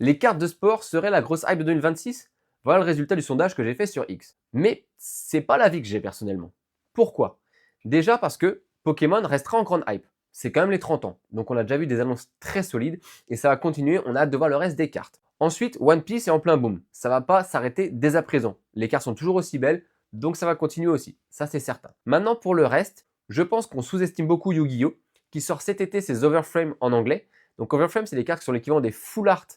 Les cartes de sport seraient la grosse hype de 2026? Voilà le résultat du sondage que j'ai fait sur X. Mais c'est pas l'avis que j'ai personnellement. Pourquoi? Déjà parce que Pokémon restera en grande hype. C'est quand même les 30 ans. Donc on a déjà vu des annonces très solides et ça va continuer. On a hâte de voir le reste des cartes. Ensuite, One Piece est en plein boom. Ça va pas s'arrêter dès à présent. Les cartes sont toujours aussi belles, donc ça va continuer aussi. Ça c'est certain. Maintenant pour le reste, je pense qu'on sous-estime beaucoup Yu-Gi-Oh! Qui sort cet été ses Overframe en anglais. Donc Overframe, c'est des cartes qui sont l'équivalent des Full Art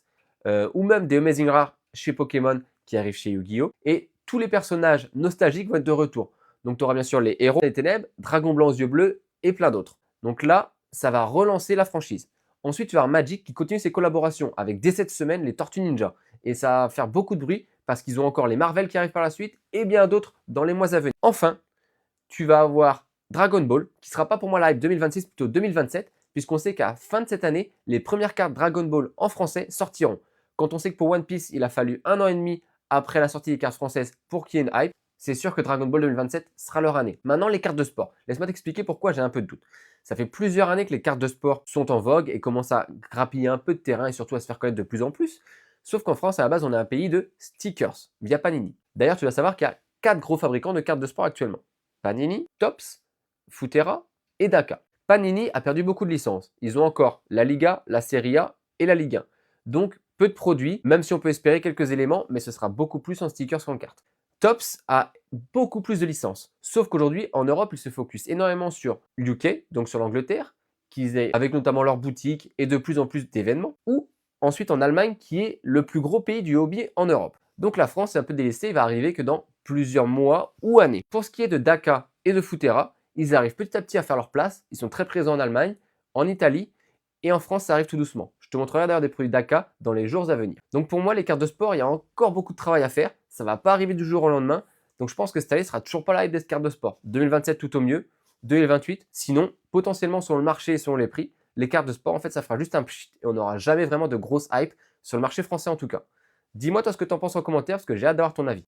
ou même des Amazing Rares chez Pokémon qui arrivent chez Yu-Gi-Oh! Et tous les personnages nostalgiques vont être de retour. Donc tu auras bien sûr les héros des ténèbres, Dragon blanc aux yeux bleus et plein d'autres. Donc là, ça va relancer la franchise. Ensuite, tu vas avoir Magic qui continue ses collaborations avec dès cette semaine les Tortues Ninja. Et ça va faire beaucoup de bruit parce qu'ils ont encore les Marvel qui arrivent par la suite et bien d'autres dans les mois à venir. Enfin, tu vas avoir Dragon Ball qui ne sera pas pour moi la hype 2026, plutôt 2027, puisqu'on sait qu'à la fin de cette année, les premières cartes Dragon Ball en français sortiront. Quand on sait que pour One Piece, il a fallu 1 an et demi après la sortie des cartes françaises pour qu'il y ait une hype, c'est sûr que Dragon Ball 2027 sera leur année. Maintenant, les cartes de sport. Laisse-moi t'expliquer pourquoi j'ai un peu de doute. Ça fait plusieurs années que les cartes de sport sont en vogue et commencent à grappiller un peu de terrain et surtout à se faire connaître de plus en plus. Sauf qu'en France, à la base, on est un pays de stickers via Panini. D'ailleurs, tu dois savoir qu'il y a 4 gros fabricants de cartes de sport actuellement. Panini, Topps, Futera et Daka. Panini a perdu beaucoup de licences. Ils ont encore la Liga, la Serie A et la Ligue 1. Donc, peu de produits, même si on peut espérer quelques éléments, mais ce sera beaucoup plus en stickers qu'en cartes. Topps a beaucoup plus de licences. Sauf qu'aujourd'hui, en Europe, ils se focus énormément sur UK, donc sur l'Angleterre, avec notamment leur boutique et de plus en plus d'événements, ou ensuite en Allemagne, qui est le plus gros pays du hobby en Europe. Donc la France est un peu délaissée, il va arriver que dans plusieurs mois ou années. Pour ce qui est de Daka et de Futera, ils arrivent petit à petit à faire leur place. Ils sont très présents en Allemagne, en Italie et en France, ça arrive tout doucement. Je te montrerai d'ailleurs des produits Daka dans les jours à venir. Donc pour moi, les cartes de sport, il y a encore beaucoup de travail à faire. Ça ne va pas arriver du jour au lendemain. Donc je pense que cette année sera toujours pas la hype des cartes de sport. 2027 tout au mieux, 2028. Sinon, potentiellement selon le marché et selon les prix, les cartes de sport, en fait, ça fera juste un pchit et on n'aura jamais vraiment de grosse hype sur le marché français en tout cas. Dis-moi toi ce que tu en penses en commentaire parce que j'ai hâte d'avoir ton avis.